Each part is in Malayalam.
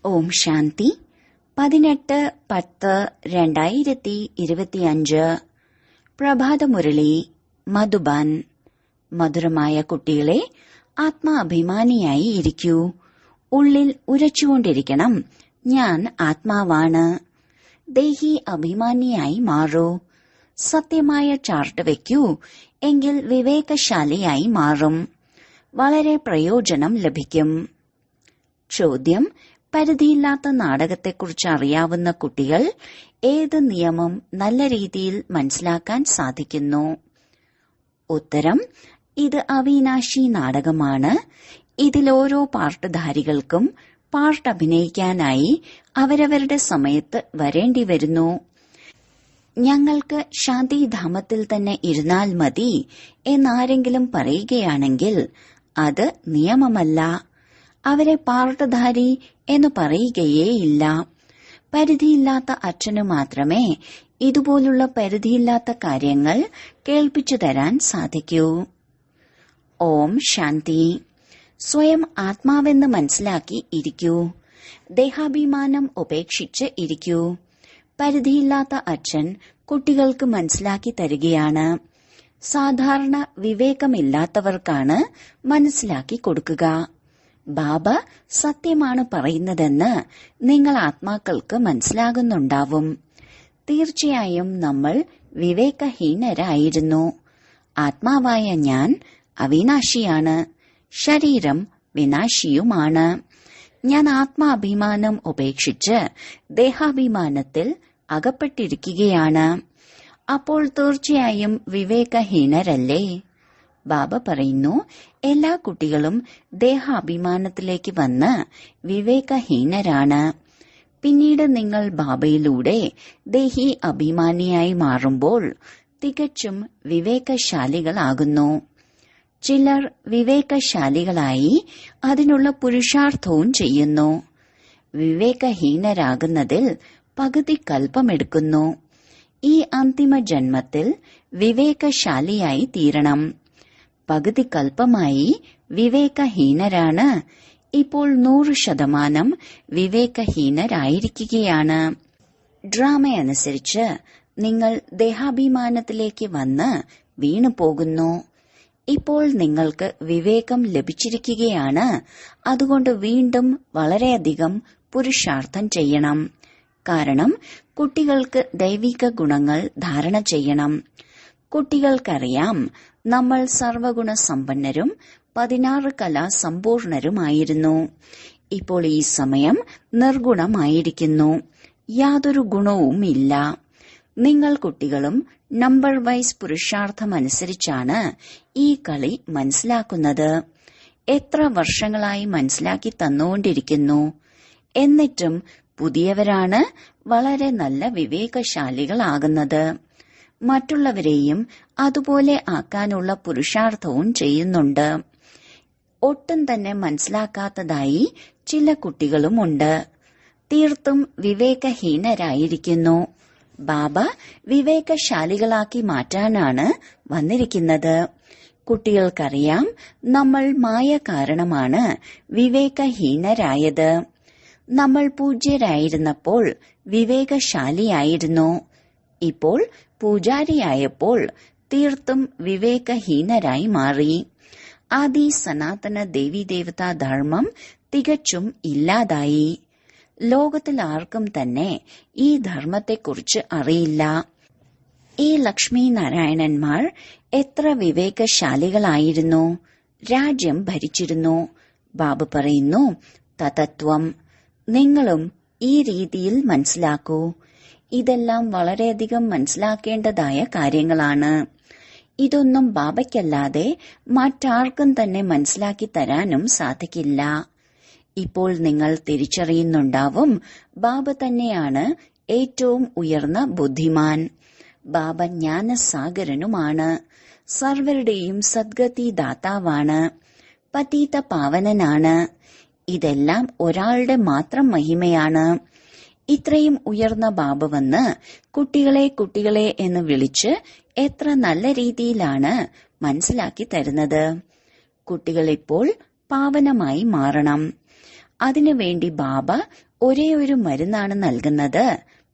ഓം ശാന്തി 18-10-2025 പ്രഭാതമുരളി മധുബൻ. മധുരമായ കുട്ടികളെ, ആത്മാഭിമാനിയായി ഇരിക്കൂ. ഉള്ളിൽ ഉരച്ചുകൊണ്ടിരിക്കണം, ഞാൻ ആത്മാവാണ്. ദേഹി അഭിമാനിയായി മാറൂ. സത്യമായ ചാർട്ട് വയ്ക്കൂ, എങ്കിൽ വിവേകശാലിയായി മാറും. വളരെ പ്രയോജനം ലഭിക്കും. ചോദ്യം: പരിധിയില്ലാത്ത നാടകത്തെക്കുറിച്ച് അറിയാവുന്ന കുട്ടികൾ ഏത് നിയമം നല്ല രീതിയിൽ മനസ്സിലാക്കാൻ സാധിക്കുന്നു? ഉത്തരം: ഇത് അവിനാശി നാടകമാണ്. ഇതിൽ ഓരോ പാർട്ട്ധാരികൾക്കും പാർട്ട് അഭിനയിക്കാനായി അവരവരുടെ സമയത്ത് വരേണ്ടി വരുന്നു. ഞങ്ങൾക്ക് ശാന്തിധാമത്തിൽ തന്നെ ഇരുന്നാൽ മതി എന്നാരെങ്കിലും പറയുകയാണെങ്കിൽ അത് നിയമമല്ല. അവരെ പാർട്ട്ധാരി എന്ന് പറയുകയേയില്ല. പരിധിയില്ലാത്ത അച്ഛനു മാത്രമേ ഇതുപോലുള്ള പരിധിയില്ലാത്ത കാര്യങ്ങൾ കേൾപ്പിച്ചു തരാൻ സാധിക്കൂ. ഓം ശാന്തി. സ്വയം ആത്മാവെന്ന് മനസ്സിലാക്കി ഇരിക്കൂ. ദേഹാഭിമാനം ഉപേക്ഷിച്ച് ഇരിക്കൂ. പരിധിയില്ലാത്ത അച്ഛൻ കുട്ടികൾക്ക് മനസ്സിലാക്കി തരികയാണ്. സാധാരണ വിവേകമില്ലാത്തവർക്കാണ് മനസ്സിലാക്കി കൊടുക്കുക. ബാബ സത്യമാണ് പറയുന്നതെന്ന് നിങ്ങൾ ആത്മാക്കൾക്ക് മനസ്സിലാകുന്നുണ്ടാവും. തീർച്ചയായും നമ്മൾ വിവേകഹീനരായിരുന്നു. ആത്മാവായ ഞാൻ അവിനാശിയാണ്. ശരീരം വിനാശിയുമാണ്. ഞാൻ ആത്മാഭിമാനം ഉപേക്ഷിച്ച് ദേഹാഭിമാനത്തിൽ അകപ്പെട്ടിരിക്കുകയാണ്. അപ്പോൾ തീർച്ചയായും വിവേകഹീനരല്ലേ? ബാബ പറയുന്നു, എല്ലാ കുട്ടികളും ദേഹാഭിമാനത്തിലേക്ക് വന്ന് വിവേകഹീനരാണ്. പിന്നീട് നിങ്ങൾ ബാബയിലൂടെ ദേഹി അഭിമാനിയായി മാറുമ്പോൾ തികച്ചും വിവേകശാലികളാകുന്നു. ചിലർ വിവേകശാലികളായി അതിനുള്ള പുരുഷാർത്ഥവും ചെയ്യുന്നു. വിവേകഹീനരാകുന്നതിൽ പകുതി കൽപ്പമെടുക്കുന്നു. ഈ അന്തിമ ജന്മത്തിൽ വിവേകശാലിയായി തീരണം. പകുതി കൽപ്പമായി വിവേകഹീനരാണ്. ഇപ്പോൾ 100% വിവേകഹീനരായിരിക്കുകയാണ്. ഡ്രാമയനുസരിച്ച് നിങ്ങൾ ദേഹാഭിമാനത്തിലേക്ക് വന്ന് വീണു പോകുന്നു. ഇപ്പോൾ നിങ്ങൾക്ക് വിവേകം ലഭിച്ചിരിക്കുകയാണ്. അതുകൊണ്ട് വീണ്ടും വളരെയധികം പുരുഷാർത്ഥം ചെയ്യണം. കാരണം കുട്ടികൾക്ക് ദൈവിക ഗുണങ്ങൾ ധാരണ ചെയ്യണം. കുട്ടികൾക്കറിയാം, നമ്മൾ സർവഗുണ സമ്പന്നരും 16 കലാ സമ്പൂർണരുമായിരുന്നു. ഇപ്പോൾ ഈ സമയം നിർഗുണമായിരിക്കുന്നു. യാതൊരു ഗുണവുമില്ല. നിങ്ങൾ കുട്ടികളും നമ്പർ വൈസ് പുരുഷാർത്ഥമനുസരിച്ചാണ് ഈ കളി മനസ്സിലാക്കുന്നത്. എത്ര വർഷങ്ങളായി മനസ്സിലാക്കി തന്നുകൊണ്ടിരിക്കുന്നു. എന്നിട്ടും പുതിയവരാണ് വളരെ നല്ല വിവേകശാലികളാകുന്നത്. മറ്റുള്ളവരെയും അതുപോലെ ആക്കാനുള്ള പുരുഷാർത്ഥവും ചെയ്യുന്നുണ്ട്. ഒട്ടും തന്നെ മനസ്സിലാക്കാത്തതായി ചില കുട്ടികളുമുണ്ട്. തീർത്തും വിവേകഹീനരായിരിക്കുന്നു. ബാബ വിവേകശാലികളാക്കി മാറ്റാനാണ് വന്നിരിക്കുന്നത്. കുട്ടികൾക്കറിയാം, നമ്മൾ മായ കാരണമാണ് വിവേകഹീനരായത്. നമ്മൾ പൂജ്യരായിരുന്നപ്പോൾ വിവേകശാലിയായിരുന്നു. ഇപ്പോൾ പൂജാരിയായപ്പോൾ തീർത്തും വിവേകഹീനരായി മാറി. ആദി സനാതന ദേവീദേവതാ ധർമ്മം തികച്ചും ഇല്ലാതായി. ലോകത്തിൽ ആർക്കും തന്നെ ഈ ധർമ്മത്തെക്കുറിച്ച് അറിയില്ല. ഈ ലക്ഷ്മി നാരായണന്മാർ എത്ര വിവേകശാലികളായിരുന്നു. രാജ്യം ഭരിച്ചിരുന്നു. ബാബ പറയുന്നു, തതത്വം. നിങ്ങളും ഈ രീതിയിൽ മനസ്സിലാക്കൂ. ഇതെല്ലാം വളരെയധികം മനസ്സിലാക്കേണ്ടതായ കാര്യങ്ങളാണ്. ഇതൊന്നും ബാബയ്ക്കല്ലാതെ മറ്റാർക്കും തന്നെ മനസ്സിലാക്കി തരാനും സാധിക്കില്ല. ഇപ്പോൾ നിങ്ങൾ തിരിച്ചറിയുന്നുണ്ടാവും, ബാബ തന്നെയാണ് ഏറ്റവും ഉയർന്ന ബുദ്ധിമാൻ. ബാബ ജ്ഞാനസാഗരനുമാണ്. സർവരുടെയും സദ്ഗതി ദാതാവാണ്. പതീത പാവനനാണ്. ഇതെല്ലാം ഒരാളുടെ മാത്രം മഹിമയാണ്. ഇത്രയും ഉയർന്ന ബാബ വന്ന് കുട്ടികളെ എന്ന് വിളിച്ച് എത്ര നല്ല രീതിയിലാണ് മനസ്സിലാക്കി തരുന്നത്. കുട്ടികളിപ്പോൾ പാവനമായി മാറണം. അതിനുവേണ്ടി ബാബ ഒരേ ഒരു മരുന്നാണ് നൽകുന്നത്.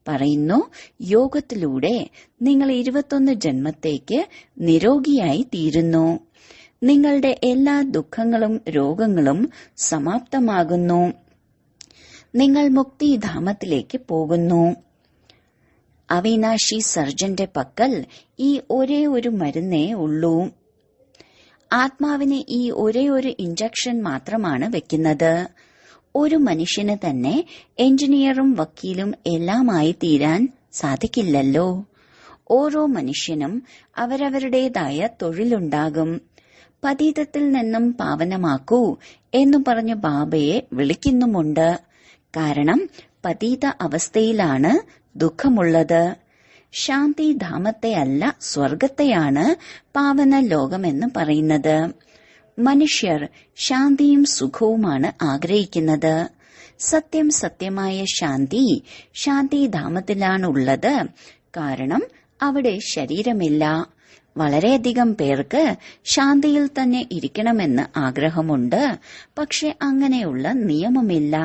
പറയുന്നു, യോഗത്തിലൂടെ നിങ്ങൾ 21 ജന്മത്തേക്ക് നിരോഗിയായി തീരുന്നു. നിങ്ങളുടെ എല്ലാ ദുഃഖങ്ങളും രോഗങ്ങളും സമാപ്തമാകുന്നു. നിങ്ങൾ മുക്തിധാമത്തിലേക്ക് പോകുന്നു. അവിനാശി സർജന്റെ പക്കൽ ഈ ഒരേ ഒരു മരുന്നേ ഉള്ളൂ. ആത്മാവിന് ഈ ഒരേ ഒരു ഇഞ്ചക്ഷൻ മാത്രമാണ് വെക്കുന്നത്. ഒരു മനുഷ്യന് തന്നെ എഞ്ചിനീയറും വക്കീലും എല്ലാമായി തീരാൻ സാധിക്കില്ലല്ലോ. ഓരോ മനുഷ്യനും അവരവരുടേതായ തൊഴിലുണ്ടാകും. പതീതത്തിൽ നിന്നും പാവനമാക്കൂ എന്നു പറഞ്ഞ് ബാബയെ വിളിക്കുന്നുമുണ്ട്. കാരണം പതീത അവസ്ഥയിലാണ് ദുഃഖമുള്ളത്. ശാന്തിധാമത്തെയല്ല, സ്വർഗത്തെയാണ് പാവന ലോകമെന്ന് പറയുന്നത്. മനുഷ്യർ ശാന്തിയും സുഖവുമാണ് ആഗ്രഹിക്കുന്നത്. സത്യം സത്യമായ ശാന്തി ശാന്തിധാമത്തിലാണുള്ളത്. കാരണം അവിടെ ശരീരമില്ല. വളരെയധികം പേർക്ക് ശാന്തിയിൽ തന്നെ ഇരിക്കണമെന്ന് ആഗ്രഹമുണ്ട്. പക്ഷെ അങ്ങനെയുള്ള നിയമമില്ല.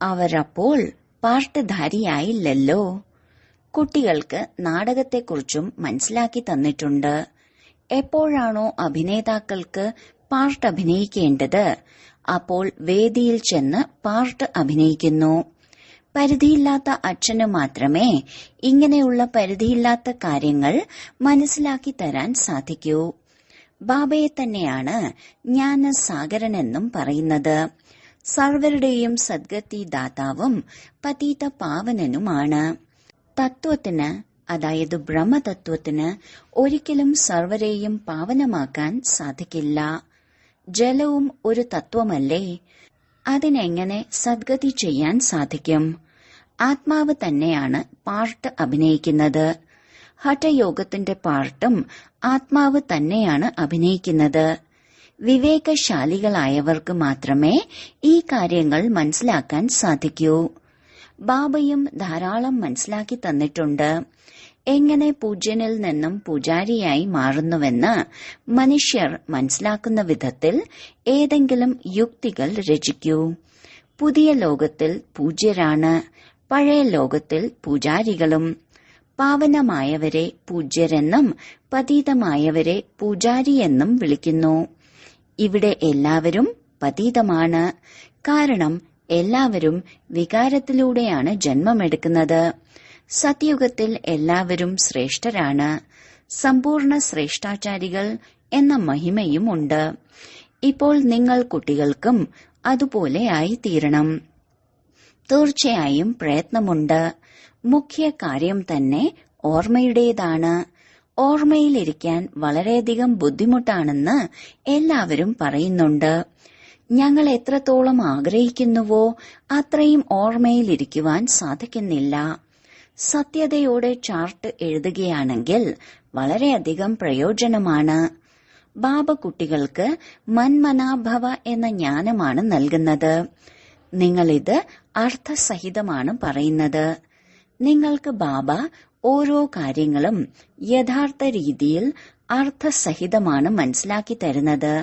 അവരപ്പോൾ പാർട്ട്ധാരിയായില്ലല്ലോ. കുട്ടികൾക്ക് നാടകത്തെക്കുറിച്ചും മനസ്സിലാക്കി തന്നിട്ടുണ്ട്. എപ്പോഴാണോ അഭിനേതാക്കൾക്ക് പാർട്ട് അഭിനയിക്കേണ്ടത്, അപ്പോൾ വേദിയിൽ ചെന്ന് പാർട്ട് അഭിനയിക്കുന്നു. പരിധിയില്ലാത്ത അച്ഛന് മാത്രമേ ഇങ്ങനെയുള്ള പരിധിയില്ലാത്ത കാര്യങ്ങൾ മനസ്സിലാക്കി തരാൻ സാധിക്കൂ. ബാബയെ തന്നെയാണ് ജ്ഞാനസാഗരനെന്നും പറയുന്നത്. സർവരുടെയും സദ്ഗതി ദാതാവും പതീത പാവനനുമാണ്. തത്വത്തിന്, അതായത് ബ്രഹ്മതത്വത്തിന് ഒരിക്കലും സർവരെയും പാവനമാക്കാൻ സാധിക്കില്ല. ജലവും ഒരു തത്വമല്ലേ? അതിനെങ്ങനെ സദ്ഗതി ചെയ്യാൻ സാധിക്കും? ആത്മാവ് തന്നെയാണ് പാർട്ട് അഭിനയിക്കുന്നത്. ഹഠയോഗത്തിന്റെ പാർട്ടും ആത്മാവ് തന്നെയാണ് അഭിനയിക്കുന്നത്. വിവേകശാലികളായവർക്ക് മാത്രമേ ഈ കാര്യങ്ങൾ മനസ്സിലാക്കാൻ സാധിക്കൂ. ബാബയും ധാരാളം മനസ്സിലാക്കി തന്നിട്ടുണ്ട്. എങ്ങനെ പൂജ്യനിൽ നിന്നും പൂജാരിയായി മാറുന്നുവെന്ന് മനുഷ്യർ മനസ്സിലാക്കുന്ന വിധത്തിൽ ഏതെങ്കിലും യുക്തികൾ രചിക്കൂ. പുതിയ ലോകത്തിൽ പൂജ്യരാണ്, പഴയ ലോകത്തിൽ പൂജാരികളും. പാവനമായവരെ പൂജ്യരെന്നും പതീതമായവരെ പൂജാരിയെന്നും വിളിക്കുന്നു. ഇവിടെ എല്ലാവരും പതീതമാണ്. കാരണം എല്ലാവരും വികാരത്തിലൂടെയാണ് ജന്മമെടുക്കുന്നത്. സത്യുഗത്തിൽ എല്ലാവരും ശ്രേഷ്ഠരാണ്. സമ്പൂർണ്ണ ശ്രേഷ്ഠാചാരികൾ എന്ന മഹിമയുമുണ്ട്. ഇപ്പോൾ നിങ്ങൾ കുട്ടികൾക്കും അതുപോലെ ആയിത്തീരണം. തീർച്ചയായും പ്രയത്നമുണ്ട്. മുഖ്യ കാര്യം തന്നെ ഓർമ്മയുടേതാണ്. ഓർമ്മയിലിരിക്കാൻ വളരെയധികം ബുദ്ധിമുട്ടാണെന്ന് എല്ലാവരും പറയുന്നുണ്ട്. ഞങ്ങൾ എത്രത്തോളം ആഗ്രഹിക്കുന്നുവോ അത്രയും ഓർമ്മയിലിരിക്കുവാൻ സാധിക്കുന്നില്ല. സത്യതയോടെ ചാർട്ട് എഴുതുകയാണെങ്കിൽ വളരെയധികം പ്രയോജനമാണ്. ബാബ കുട്ടികൾക്ക് മന്മനാഭവ എന്ന ജ്ഞാനമാണ് നൽകുന്നത്. നിങ്ങളിത് അർത്ഥസഹിതമാണ് പറയുന്നത്. നിങ്ങൾക്ക് ബാബ ഓരോ കാര്യങ്ങളും യഥാർത്ഥ രീതിയിൽ അർത്ഥസഹിതമാണ് മനസ്സിലാക്കി തരുന്നത്.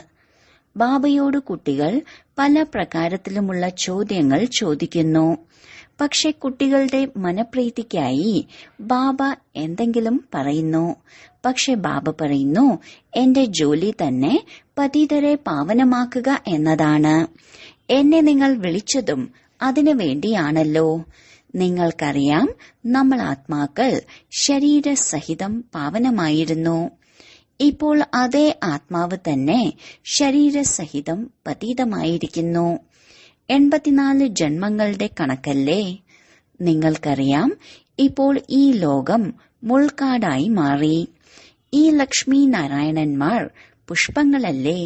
ബാബയോട് കുട്ടികൾ പല പ്രകാരത്തിലുമുള്ള ചോദ്യങ്ങൾ ചോദിക്കുന്നു. പക്ഷെ കുട്ടികളുടെ മനപ്രീതിക്കായി ബാബ എന്തെങ്കിലും പറയുന്നു. പക്ഷെ ബാബ പറയുന്നു, എന്റെ ജോലി തന്നെ പതിതരെ പാവനമാക്കുക എന്നതാണ്. എന്നെ നിങ്ങൾ വിളിച്ചതും അതിനു വേണ്ടിയാണല്ലോ. നിങ്ങൾക്കറിയാം, നമ്മൾ ആത്മാക്കൾ ശരീരസഹിതം പാവനമായിരുന്നു. ഇപ്പോൾ അതേ ആത്മാവ് തന്നെ ശരീരസഹിതം പതീതമായിരിക്കുന്നു. 84 ജന്മങ്ങളുടെ കണക്കല്ലേ? നിങ്ങൾക്കറിയാം, ഇപ്പോൾ ഈ ലോകം മുൾക്കാടായി മാറി. ഈ ലക്ഷ്മി നാരായണന്മാർ പുഷ്പങ്ങളല്ലേ?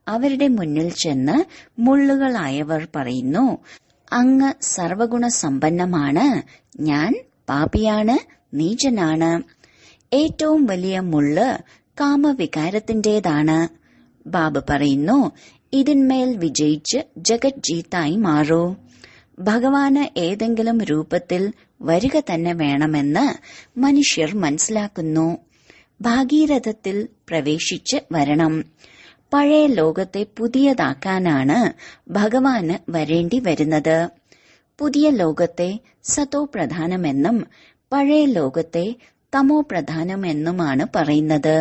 അവരുടെ മുന്നിൽ ചെന്ന് മുള്ളുകളായവർ പറയുന്നു, അങ്ങ് സർവഗുണ സമ്പന്നമാണ്, ഞാൻ പാപിയാണ്, നീചനാണ്. ഏറ്റവും വലിയ മുള്ള് കാമവികാരത്തിന്റേതാണ്. ബാബ പറയുന്നു, ഇതിന്മേൽ വിജയിച്ച് ജഗത് ജീത്തായി മാറൂ. ഭഗവാന് ഏതെങ്കിലും രൂപത്തിൽ വരിക തന്നെ വേണമെന്ന് മനുഷ്യർ മനസ്സിലാക്കുന്നു. ഭാഗീരഥത്തിൽ പ്രവേശിച്ച് വരണം. പഴയ ലോകത്തെ പുതിയതാക്കാനാണ് ഭഗവാന് വരേണ്ടി വരുന്നത്. പുതിയ ലോകത്തെ സതോ പ്രധാനമെന്നും പഴയ ലോകത്തെ തമോ പ്രധാനമെന്നുമാണ് പറയുന്നത്.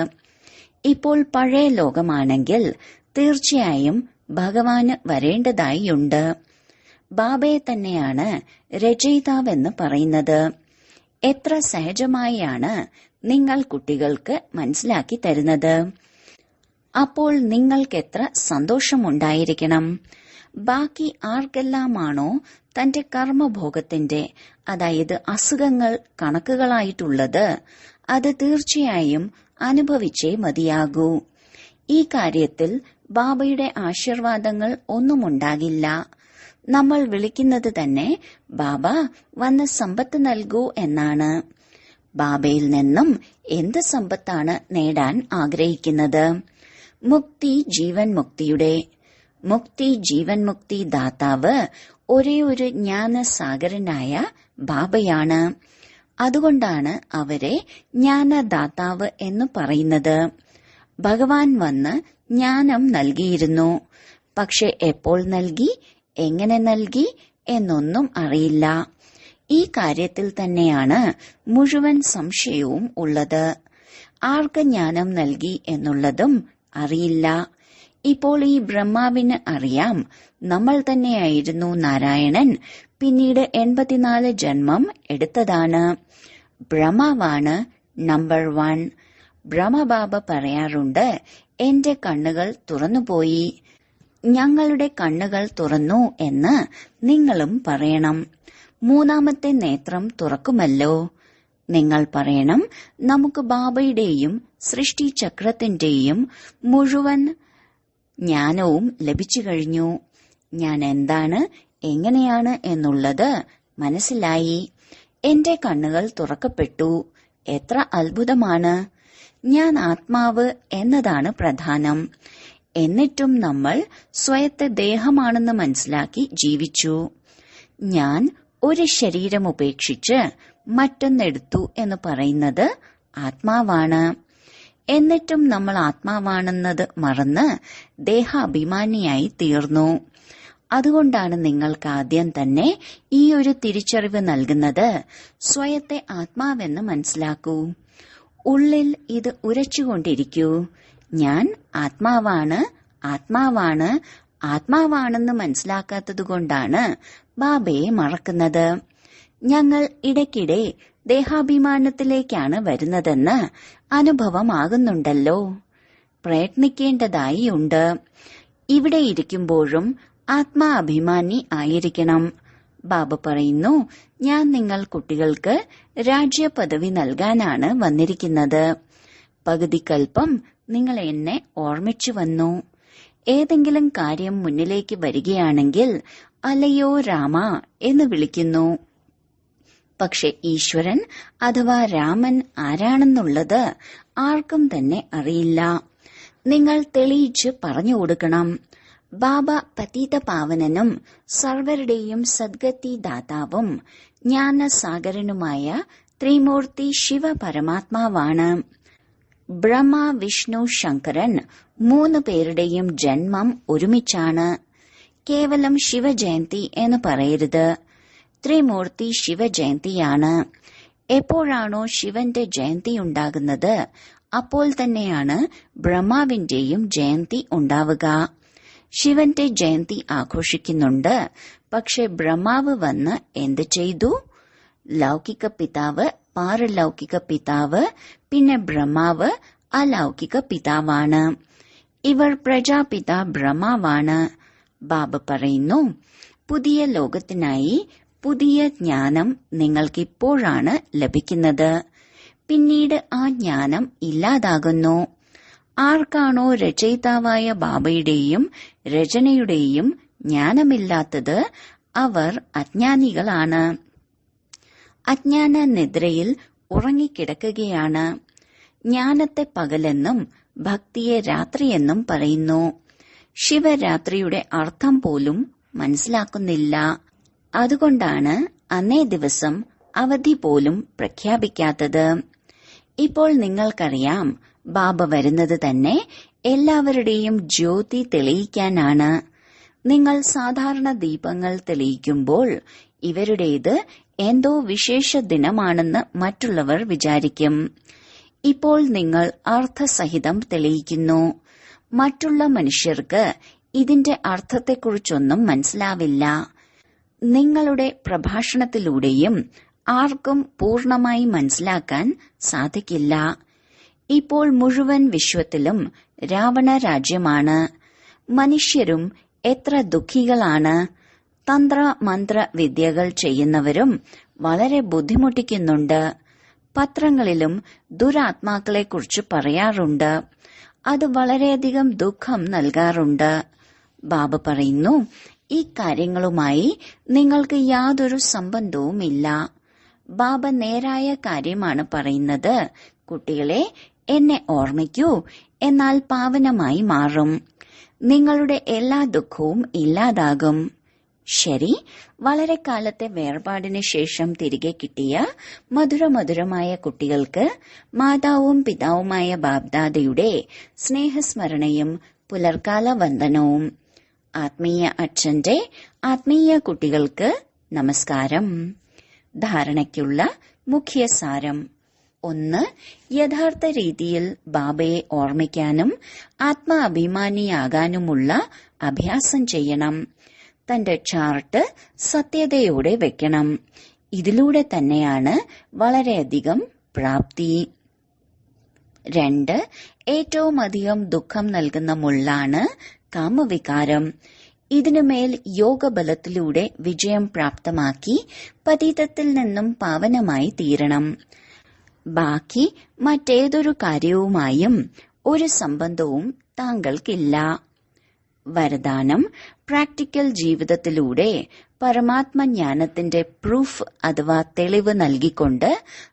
ഇപ്പോൾ പഴയ ലോകമാണെങ്കിൽ തീർച്ചയായും ഭഗവാന് വരേണ്ടതായുണ്ട്. ബാബയെ തന്നെയാണ് രചയിതാവെന്ന് പറയുന്നത്. എത്ര സഹജമായാണ് നിങ്ങൾ കുട്ടികൾക്ക് മനസ്സിലാക്കി തരുന്നത്. അപ്പോൾ നിങ്ങൾക്കെത്ര സന്തോഷമുണ്ടായിരിക്കണം. ബാക്കി ആർക്കെല്ലാമാണോ തന്റെ കർമ്മഭോഗത്തിന്റെ, അതായത് അസുഖങ്ങൾ കണക്കുകളായിട്ടുള്ളത്, അത് തീർച്ചയായും അനുഭവിച്ചേ മതിയാകൂ. ഈ കാര്യത്തിൽ ബാബയുടെ ആശീർവാദങ്ങൾ ഒന്നുമുണ്ടാകില്ല. നമ്മൾ വിളിക്കുന്നത് തന്നെ ബാബ വന്ന് സമ്പത്ത് നൽകൂ എന്നാണ്. ബാബയിൽ നിന്നും എന്ത് സമ്പത്താണ് നേടാൻ ആഗ്രഹിക്കുന്നത്? മുക്തി ജീവൻ മുക്തിയുടെ. മുക്തി ജീവൻ മുക്തി ദാതാവ് ഒരേ ഒരു ജ്ഞാനസാഗരനായ ബാബയാണ്. അതുകൊണ്ടാണ് അവരെ ജ്ഞാനദാതാവ് എന്ന് പറയുന്നത്. ഭഗവാൻ വന്ന് ജ്ഞാനം നൽകിയിരുന്നു. പക്ഷെ എപ്പോൾ നൽകി, എങ്ങനെ നൽകി എന്നൊന്നും അറിയില്ല. ഈ കാര്യത്തിൽ തന്നെയാണ് മുഴുവൻ സംശയവും ഉള്ളത്. ആർക്ക് ജ്ഞാനം നൽകി എന്നുള്ളതും അറിയില്ല. ഇപ്പോൾ ഈ ബ്രഹ്മാവിന് അറിയാം നമ്മൾ തന്നെയായിരുന്നു നാരായണൻ, പിന്നീട് 84 ജന്മം എടുത്തതാണ്. ബ്രഹ്മാവാണ് നമ്പർ 1. ബ്രഹ്മബാബ പറയാറുണ്ട്, എന്റെ കണ്ണുകൾ തുറന്നുപോയി. ഞങ്ങളുടെ കണ്ണുകൾ തുറന്നു എന്ന് നിങ്ങളും പറയണം. മൂന്നാമത്തെ നേത്രം തുറക്കുമല്ലോ. നിങ്ങൾ പറയണം, നമുക്ക് ബാബയുടെയും സൃഷ്ടിചക്രത്തിന്റെയും മുഴുവൻ ജ്ഞാനവും ലഭിച്ചു കഴിഞ്ഞു. ഞാൻ എന്താണ്, എങ്ങനെയാണ് എന്നുള്ളത് മനസ്സിലായി. എന്റെ കണ്ണുകൾ തുറക്കപ്പെട്ടു. എത്ര അത്ഭുതമാണ്. ഞാൻ ആത്മാവ് എന്നതാണ് പ്രധാനം. എന്നിട്ടും നമ്മൾ സ്വയത്തെ ദേഹമാണെന്ന് മനസ്സിലാക്കി ജീവിച്ചു. ഞാൻ ഒരു ശരീരം ഉപേക്ഷിച്ച് മറ്റൊന്നെടുത്തു എന്ന് പറയുന്നത് ആത്മാവാണ്. എന്നിട്ടും നമ്മൾ ആത്മാവാണെന്നത് മറന്ന് ദേഹാഭിമാനിയായി തീർന്നു. അതുകൊണ്ടാണ് നിങ്ങൾക്ക് ആദ്യം തന്നെ ഈ ഒരു തിരിച്ചറിവ് നൽകുന്നത്. സ്വയത്തെ ആത്മാവെന്ന് മനസ്സിലാക്കൂ. ഉള്ളിൽ ഇത് ഉരച്ചുകൊണ്ടിരിക്കൂ. ഞാൻ ആത്മാവാണ്, ആത്മാവാണ്, ആത്മാവാണെന്ന് മനസ്സിലാക്കാത്തതുകൊണ്ടാണ് ബാബയെ മറക്കുന്നത്. ഞങ്ങൾ ഇടയ്ക്കിടെ ദേഹാഭിമാനത്തിലേക്കാണ് വരുന്നതെന്ന് അനുഭവമാകുന്നുണ്ടല്ലോ. പ്രയത്നിക്കേണ്ടതായി ഉണ്ട്. ഇവിടെ ഇരിക്കുമ്പോഴും ആത്മാഭിമാനി ആയിരിക്കണം. ബാബ പറയുന്നു, ഞാൻ നിങ്ങൾ കുട്ടികൾക്ക് രാജ്യപദവി നൽകാനാണ് വന്നിരിക്കുന്നത്. പകുതി കൽപ്പം നിങ്ങൾ എന്നെ ഓർമ്മിച്ചു വന്നു. ഏതെങ്കിലും കാര്യം മുന്നിലേക്ക് വരികയാണെങ്കിൽ അല്ലയോ രാമ എന്ന് വിളിക്കുന്നു. പക്ഷെ ഈശ്വരൻ അഥവാ രാമൻ ആരാണെന്നുള്ളത് ആർക്കും തന്നെ അറിയില്ല. നിങ്ങൾ തെളിയിച്ച് പറഞ്ഞു കൊടുക്കണം. ബാബ പതീത പാവനനും സർവരുടെയും സദ്ഗതി ദാതാവും ജ്ഞാനസാഗരനുമായ ത്രിമൂർത്തി ശിവ പരമാത്മാവാണ്. ബ്രഹ്മ, വിഷ്ണു, ശങ്കരൻ 3 പേരുടെയും ജന്മം ഒരുമിച്ചാണ്. കേവലം ശിവജയന്തി എന്ന് പറയരുത്. ത്രിമൂർത്തി ശിവജയന്തിയാണ്. എപ്പോഴാണോ ശിവന്റെ ജയന്തി ഉണ്ടാകുന്നത് അപ്പോൾ തന്നെയാണ് ബ്രഹ്മാവിന്റെയും ജയന്തി ഉണ്ടാവുക. ശിവന്റെ ജയന്തി ആഘോഷിക്കുന്നുണ്ട്. പക്ഷെ ബ്രഹ്മാവ് വന്ന് എന്ത് ചെയ്തു? ലൗകിക പിതാവ്, പാരലൗകിക പിതാവ്, പിന്നെ ബ്രഹ്മാവ് അലൗകിക പിതാവാണ്. ഇവർ പ്രജാപിത ബ്രഹ്മാവാണ്. ബാബ പറയുന്നു, പുതിയ ലോകത്തിനായി പുതിയ ജ്ഞാനം നിങ്ങൾക്കിപ്പോഴാണ് ലഭിക്കുന്നത്. പിന്നീട് ആ ജ്ഞാനം ഇല്ലാതാകുന്നു. ആർക്കാണോ രചയിതാവായ ബാബയുടെയും രചനയുടെയും ജ്ഞാനമില്ലാത്തത് അവർ അജ്ഞാനികളാണ്. അജ്ഞാന നിദ്രയിൽ ഉറങ്ങിക്കിടക്കുകയാണ്. ജ്ഞാനത്തെ പകലെന്നും ഭക്തിയെ രാത്രിയെന്നും പറയുന്നു. ശിവരാത്രിയുടെ അർത്ഥം പോലും മനസ്സിലാക്കുന്നില്ല. അതുകൊണ്ടാണ് അന്നേ ദിവസം അവധി പോലും പ്രഖ്യാപിക്കാത്തത്. ഇപ്പോൾ നിങ്ങൾക്കറിയാം, ബാബ വരുന്നത് തന്നെ എല്ലാവരുടെയും ജ്യോതി തെളിയിക്കാനാണ്. നിങ്ങൾ സാധാരണ ദീപങ്ങൾ തെളിയിക്കുമ്പോൾ ഇവരുടേത് എന്തോ വിശേഷ ദിനമാണെന്ന് മറ്റുള്ളവർ വിചാരിക്കും. ഇപ്പോൾ നിങ്ങൾ അർത്ഥസഹിതം തെളിയിക്കുന്നു. മറ്റുള്ള മനുഷ്യർക്ക് ഇതിന്റെ അർത്ഥത്തെക്കുറിച്ചൊന്നും മനസ്സിലാവില്ല. നിങ്ങളുടെ പ്രഭാഷണത്തിലൂടെയും ആർക്കും പൂർണമായി മനസ്സിലാക്കാൻ സാധിക്കില്ല. ഇപ്പോൾ മുഴുവൻ വിശ്വത്തിലും രാവണ രാജ്യമാണ്. മനുഷ്യരും എത്ര ദുഃഖികളാണ്. തന്ത്രമന്ത്ര വിദ്യകൾ ചെയ്യുന്നവരും വളരെ ബുദ്ധിമുട്ടിക്കുന്നുണ്ട്. പത്രങ്ങളിലും ദുരാത്മാക്കളെക്കുറിച്ച് പറയാറുണ്ട്. അത് വളരെയധികം ദുഃഖം നൽകാറുണ്ട്. ബാബ പറയുന്നു, ഈ കാര്യങ്ങളുമായി നിങ്ങൾക്ക് യാതൊരു സംബന്ധവുമില്ല. ബാബ നേരായ കാര്യമാണ് പറയുന്നത്. കുട്ടികളെ, എന്നെ ഓർമ്മിക്കൂ, എന്നാൽ പാവനമായി മാറും. നിങ്ങളുടെ എല്ലാ ദുഃഖവും ഇല്ലാതാകും. ശരി, വളരെ കാലത്തെ വേർപാടിന് ശേഷം തിരികെ കിട്ടിയ മധുരമധുരമായ കുട്ടികൾക്ക് മാതാവും പിതാവുമായ ബാബ്ദാദയുടെ സ്നേഹസ്മരണയും പുലർക്കാല വന്ദനവും. ആത്മീയ അച്ഛന്റെ ആത്മീയ കുട്ടികൾക്ക് നമസ്കാരം. ധാരണയ്ക്കുള്ള മുഖ്യസാരം: 1. യഥാർത്ഥ രീതിയിൽ ബാബയെ ഓർമ്മിക്കാനും ആത്മാഭിമാനിയാകാനുമുള്ള അഭ്യാസം ചെയ്യണം. തന്റെ ചാർട്ട് സത്യതയോടെ വെക്കണം. ഇതിലൂടെ തന്നെയാണ് വളരെയധികം പ്രാപ്തി. 2. ഏറ്റവും അധികം ദുഃഖം നൽകുന്ന മുള്ളാണ് കാമവികാരം. ഇതിനുമേൽ യോഗബലത്തിലൂടെ വിജയം പ്രാപ്തമാക്കി പതീതത്തിൽ നിന്നും പാവനമായി തീരണം. ബാക്കി മറ്റേതൊരു കാര്യവുമായും ഒരു സംബന്ധവും താങ്കൾക്കില്ല. വരദാനം: പ്രാക്ടിക്കൽ ജീവിതത്തിലൂടെ പരമാത്മജ്ഞാനത്തിന്റെ പ്രൂഫ് അഥവാ തെളിവ് നൽകിക്കൊണ്ട്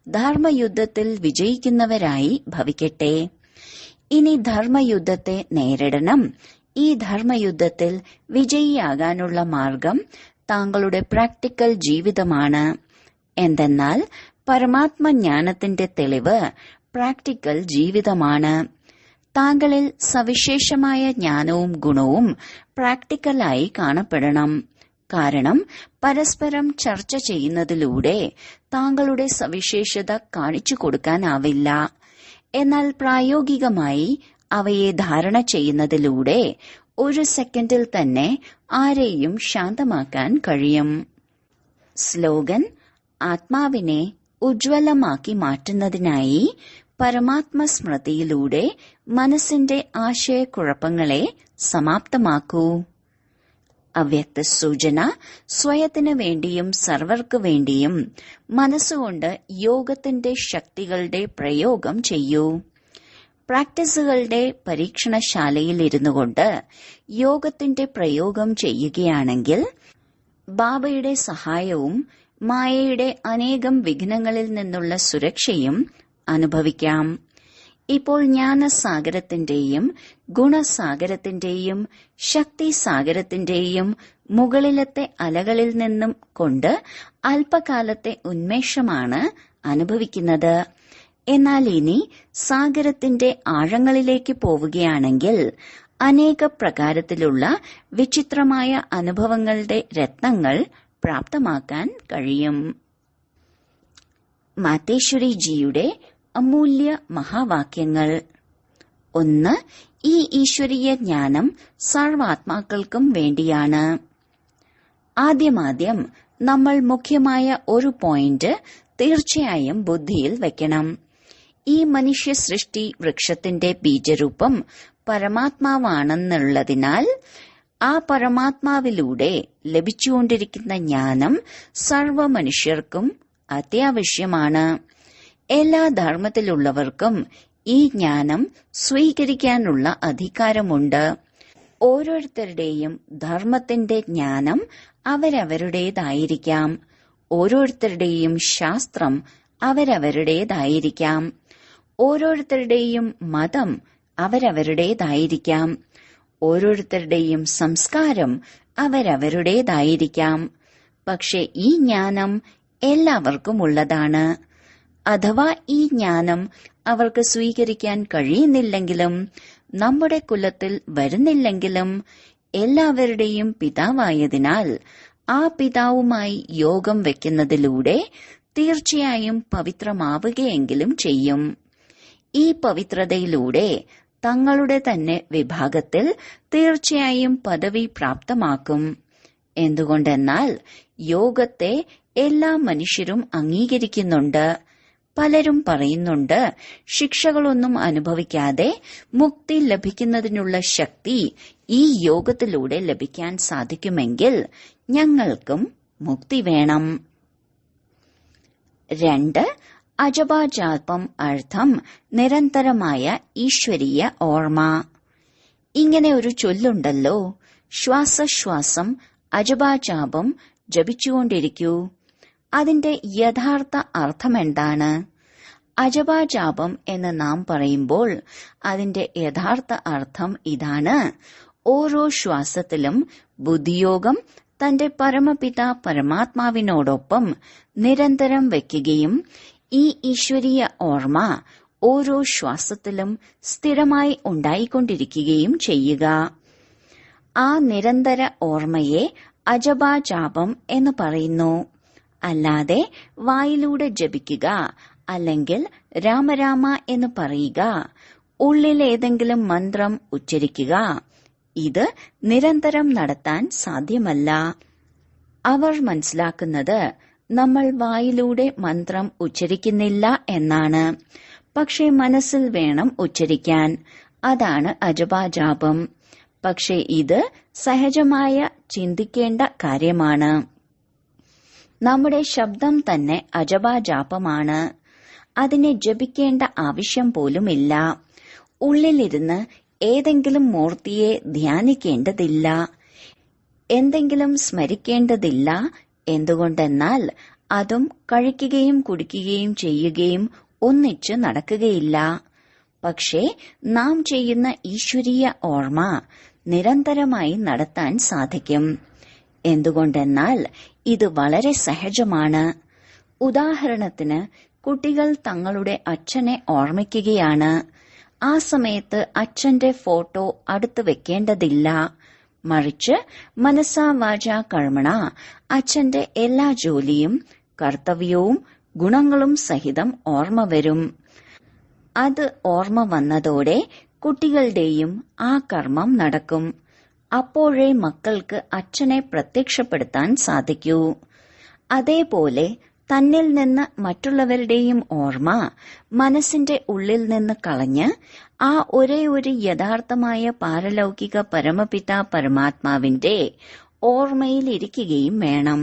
ധർമ്മയുദ്ധത്തിൽ വിജയിക്കുന്നവരായി ഭവിക്കട്ടെ. ഇനി ധർമ്മയുദ്ധത്തെ നേരിടണം. ഈ ധർമ്മയുദ്ധത്തിൽ വിജയിയാകാനുള്ള മാർഗം താങ്കളുടെ പ്രാക്ടിക്കൽ ജീവിതമാണ്. എന്തെന്നാൽ പരമാത്മജ്ഞാനത്തിന്റെ തെളിവ് പ്രാക്ടിക്കൽ ജീവിതമാണ്. താങ്കളിൽ സവിശേഷമായ ജ്ഞാനവും ഗുണവും പ്രാക്ടിക്കലായി കാണപ്പെടണം. കാരണം പരസ്പരം ചർച്ച ചെയ്യുന്നതിലൂടെ താങ്കളുടെ സവിശേഷത കാണിച്ചു കൊടുക്കാനാവില്ല. എന്നാൽ പ്രായോഗികമായി അവയെ ധാരണ ചെയ്യുന്നതിലൂടെ ഒരു സെക്കൻഡിൽ തന്നെ ആരെയും ശാന്തമാക്കാൻ കഴിയും. സ്ലോഗൻ: ആത്മാവിനെ ഉജ്ജ്വലമാക്കി മാറ്റുന്നതിനായി പരമാത്മസ്മൃതിയിലൂടെ മനസ്സിന്റെ ആശയക്കുഴപ്പങ്ങളെ സമാപ്തമാക്കൂ. അവ്യക്ത സൂചന: സ്വയത്തിനു വേണ്ടിയും സർവർക്കു വേണ്ടിയും മനസ്സുകൊണ്ട് യോഗത്തിന്റെ ശക്തികളുടെ പ്രയോഗം ചെയ്യൂ. പ്രാക്ടീസുകളുടെ പരീക്ഷണശാലയിൽ ഇരുന്നുകൊണ്ട് യോഗത്തിന്റെ പ്രയോഗം ചെയ്യുകയാണെങ്കിൽ ബാബയുടെ സഹായവും മായയുടെ അനേകം വിഘ്നങ്ങളിൽ നിന്നുള്ള സുരക്ഷയും അനുഭവിക്കാം. ഇപ്പോൾ ജ്ഞാനസാഗരത്തിന്റെയും ഗുണസാഗരത്തിന്റെയും ശക്തിസാഗരത്തിന്റെയും മുകളിലത്തെ അലകളിൽ നിന്നും കൊണ്ട് അല്പകാലത്തെ ഉന്മേഷമാണ് അനുഭവിക്കുന്നത്. എന്നാൽ ഇനി സാഗരത്തിന്റെ ആഴങ്ങളിലേക്ക് പോവുകയാണെങ്കിൽ അനേക പ്രകാരത്തിലുള്ള വിചിത്രമായ അനുഭവങ്ങളുടെ രത്നങ്ങൾ പ്രാപ്തമാക്കാൻ കഴിയും. മാതേശ്വരിജിയുടെ അമൂല്യ മഹാവാക്യങ്ങൾ: 1. ഈ ഈശ്വരീയ ജ്ഞാനം സർവാത്മാക്കൾക്കും വേണ്ടിയാണ്. ആദ്യം നമ്മൾ മുഖ്യമായ ഒരു പോയിന്റ് തീർച്ചയായും ബുദ്ധിയിൽ വെക്കണം. ഈ മനുഷ്യ സൃഷ്ടി വൃക്ഷത്തിന്റെ ബീജരൂപം പരമാത്മാവാണെന്നുള്ളതിനാൽ ആ പരമാത്മാവിലൂടെ ലഭിച്ചുകൊണ്ടിരിക്കുന്ന ജ്ഞാനം സർവ മനുഷ്യർക്കും അത്യാവശ്യമാണ്. എല്ലാ ധർമ്മത്തിലുള്ളവർക്കും ഈ ജ്ഞാനം സ്വീകരിക്കാനുള്ള അധികാരമുണ്ട്. ഓരോരുത്തരുടെയും ധർമ്മത്തിന്റെ ജ്ഞാനം അവരവരുടേതായിരിക്കാം. ഓരോരുത്തരുടെയും ശാസ്ത്രം അവരവരുടേതായിരിക്കാം. ഓരോരുത്തരുടെയും മതം അവരവരുടേതായിരിക്കാം. ഓരോരുത്തരുടെയും സംസ്കാരം അവരവരുടേതായിരിക്കാം. പക്ഷെ ഈ ജ്ഞാനം എല്ലാവർക്കും ഉള്ളതാണ്. അഥവാ ഈ ജ്ഞാനം അവർക്ക് സ്വീകരിക്കാൻ കഴിയുന്നില്ലെങ്കിലും നമ്മുടെ കുലത്തിൽ വരുന്നില്ലെങ്കിലും എല്ലാവരുടെയും പിതാവായതിനാൽ ആ പിതാവുമായി യോഗം വെക്കുന്നതിലൂടെ തീർച്ചയായും പവിത്രമാവുകയെങ്കിലും ചെയ്യും. ഈ പവിത്രതയിലൂടെ തങ്ങളുടെ തന്നെ വിഭാഗത്തിൽ തീർച്ചയായും പദവി പ്രാപ്തമാക്കും. എന്തുകൊണ്ടെന്നാൽ യോഗത്തെ എല്ലാ മനുഷ്യരും അംഗീകരിക്കുന്നുണ്ട്. പലരും പറയുന്നുണ്ട്, ശിക്ഷകളൊന്നും അനുഭവിക്കാതെ മുക്തി ലഭിക്കുന്നതിനുള്ള ശക്തി ഈ യോഗത്തിലൂടെ ലഭിക്കാൻ സാധിക്കുമെങ്കിൽ ഞങ്ങൾക്കും മുക്തി വേണം. 2. അജപാജാപം അർത്ഥം നിരന്തരമായ ഈശ്വരീയ ഓർമ്മ. ഇങ്ങനെ ഒരു ചൊല്ലുണ്ടല്ലോ, ശ്വാസശ്വാസം അജപാജാപം ജപിച്ചുകൊണ്ടിരിക്കൂ. അതിന്റെ യഥാർത്ഥ അർത്ഥമെന്താണ്? അജപാജാപം എന്ന് നാം പറയുമ്പോൾ അതിന്റെ യഥാർത്ഥ അർത്ഥം ഇതാണ്: ഓരോ ശ്വാസത്തിലും ബുദ്ധിയോഗം തന്റെ പരമപിത പരമാത്മാവിനോടൊപ്പം നിരന്തരം വയ്ക്കുകയും ഈ ഈശ്വരീയ ഓർമ്മ ഓരോ ശ്വാസത്തിലും സ്ഥിരമായി ഉണ്ടായിക്കൊണ്ടിരിക്കുകയും ചെയ്യുക. ആ നിരന്തര ഓർമ്മയെ അജപാജാപം എന്ന് പറയുന്നു. അല്ലാതെ വായിലൂടെ ജപിക്കുക അല്ലെങ്കിൽ രാമരാമ എന്ന് പറയുക, ഉള്ളിലേതെങ്കിലും മന്ത്രം ഉച്ചരിക്കുക, ഇത് നിരന്തരം നടത്താൻ സാധ്യമല്ല. അവർ മനസ്സിലാക്കുന്നത് നമ്മൾ വായിലൂടെ മന്ത്രം ഉച്ചരിക്കുന്നില്ല എന്നാണ്. പക്ഷെ മനസ്സിൽ വേണം ഉച്ചരിക്കാൻ. അതാണ് അജപാജാപം. പക്ഷെ ഇത് സഹജമായ ചിന്തിക്കേണ്ട കാര്യമാണ്. നമ്മുടെ ശബ്ദം തന്നെ അജപാജാപമാണ്. അതിനെ ജപിക്കേണ്ട ആവശ്യം പോലുമില്ല. ഉള്ളിലിരുന്ന് ഏതെങ്കിലും മൂർത്തിയെ ധ്യാനിക്കേണ്ടതില്ല, എന്തെങ്കിലും സ്മരിക്കേണ്ടതില്ല. എന്തുകൊണ്ടെന്നാൽ അതും കഴിക്കുകയും കുടിക്കുകയും ചെയ്യുകയും ഒന്നിച്ച് നടക്കുകയില്ല. പക്ഷേ നാം ചെയ്യുന്ന ഈശ്വരീയ ഓർമ്മ നിരന്തരമായി നടത്താൻ സാധിക്കും. എന്തുകൊണ്ടെന്നാൽ ഇത് വളരെ സഹജമാണ്. ഉദാഹരണത്തിന്, കുട്ടികൾ തങ്ങളുടെ അച്ഛനെ ഓർമ്മിക്കുകയാണ്. ആ സമയത്ത് അച്ഛന്റെ ഫോട്ടോ അടുത്ത് വെക്കേണ്ടതില്ല. മറിച്ച് മനസ്സാ വാച കർമ്മണ അച്ഛന്റെ എല്ലാ ജോലിയും കർത്തവ്യവും ഗുണങ്ങളും സഹിതം ഓർമ്മ വരും. അത് ഓർമ്മ വന്നതോടെ കുട്ടികളുടെയും ആ കർമ്മം നടക്കും. അപ്പോഴേ മക്കൾക്ക് അച്ഛനെ പ്രത്യക്ഷപ്പെടുത്താൻ സാധിക്കൂ. അതേപോലെ തന്നിൽ നിന്ന് മറ്റുള്ളവരുടെയും ഓർമ്മ മനസ്സിന്റെ ഉള്ളിൽ നിന്ന് കളഞ്ഞ് ആ ഒരേ ഒരു യഥാർത്ഥമായ പാരലൗകിക പരമപിത പരമാത്മാവിന്റെ ഓർമ്മയിലിരിക്കുകയും വേണം.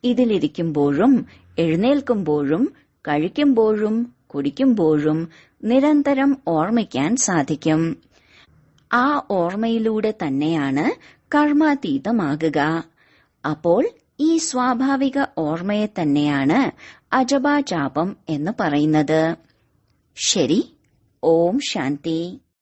ഇതിലിരിക്കുമ്പോഴും എഴുന്നേൽക്കുമ്പോഴും കഴിക്കുമ്പോഴും കുടിക്കുമ്പോഴും നിരന്തരം ഓർമ്മിക്കാൻ സാധിക്കും. ആ ഓർമ്മയിലൂടെ തന്നെയാണ് കർമാതീതമാകുക. അപ്പോൾ ഈ സ്വാഭാവിക ഓർമ്മയെ തന്നെയാണ് അജപാജാപം എന്ന് പറയുന്നത്. ശരി. ഓം ശാന്തി.